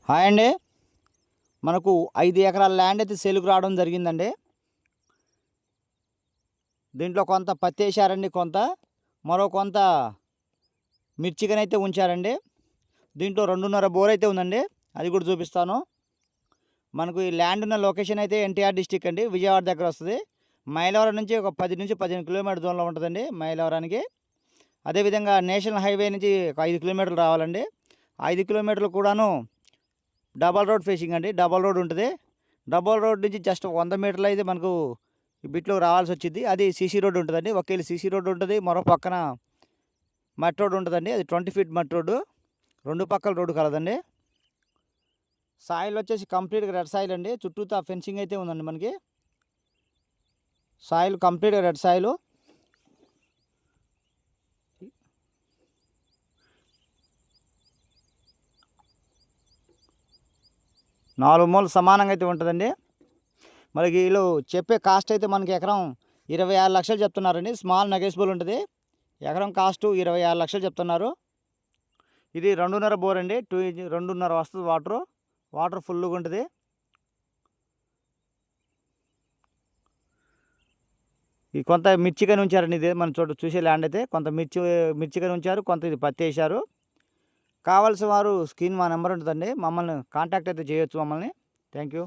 Hi అండి. మనకు 5 ఎకరాల ల్యాండ్ అయితే సేల్‌కి రావడం జరిగిందండి. దీంట్లో కొంత పత్తి ఏశారండి కొంత. మరో కొంత మిర్చికనైతే ఉంచారండి. దీంట్లో 2.5 బోర్ అయితే ఉందండి. అది కూడా చూపిస్తాను. మనకు ఈ ల్యాండ్ ఉన్న లొకేషన్ అయితే ఎన్టీఆర్ డిస్ట్రిక్ట్ అండి. విజయవాడ దగ్గర వస్తది. మైలవరం నుంచి ఒక 10-15 కిలోమీటర్ దూరంలో ఉంటదండి మైలవరానికి. అదేవిధంగా నేషనల్ హైవే నుంచి ఒక 5 కిలోమీటర్లు రావాలండి. 5 కిలోమీటర్లు కూడాను డబల్ రోడ్ ఫేసింగ్ అండి. డబల్ రోడ్ ఉంటది. డబల్ రోడ్ నుంచి జస్ట్ 100 మీటర్లు అయితే మనకు ఈ బిట్‌లో రావాల్సి వచ్చిద్ది. అది సీసీ రోడ్ ఉంటదండి. ఒకేళ సీసీ రోడ్ ఉంటది. మరో పక్కన మట్టి రోడ్ ఉంటదండి. అది 20 ఫీట్ మట్టి రోడ్డు. 2 పక్కల రోడ్డు కలదండి. సాయిల్ వచ్చేసి కంప్లీట్‌గా రెడ్ సాయిల్ అండి. చుట్టూతా ఫెన్సింగ్ అయితే ఉందండి మనకి. సాయిల్ కంప్లీట్‌గా రెడ్ సాయిలు. 4 మూలలు సమానంగా అయితే ఉంటదండి. మరి వీళ్ళు చెప్పే కాస్ట్ అయితే మనకి ఎకరం 26 లక్షలు చెప్తున్నారండి. స్మాల్ నెగోషియబుల్ ఉంటది. ఎకరం కాస్ట్ 26 లక్షలు చెప్తున్నారు. ఇది 2.5 బోర్ అండి. 2.5 వస్తది వాటరు. వాటర్ ఫుల్‌గా ఉంటది. ఈ కొంత మిర్చికని ఉంచారండి. ఇది మనం చూసే ల్యాండ్ అయితే కొంత మిర్చికని ఉంచారు. కొంత ఇది పత్తి ఏశారు. కావాల్సిన వారు స్క్రీన్ మా నెంబర్ ఉంటదండి. మమ్మల్ని కాంటాక్ట్ అయితే చేయొచ్చు మమ్మల్ని. Thank you.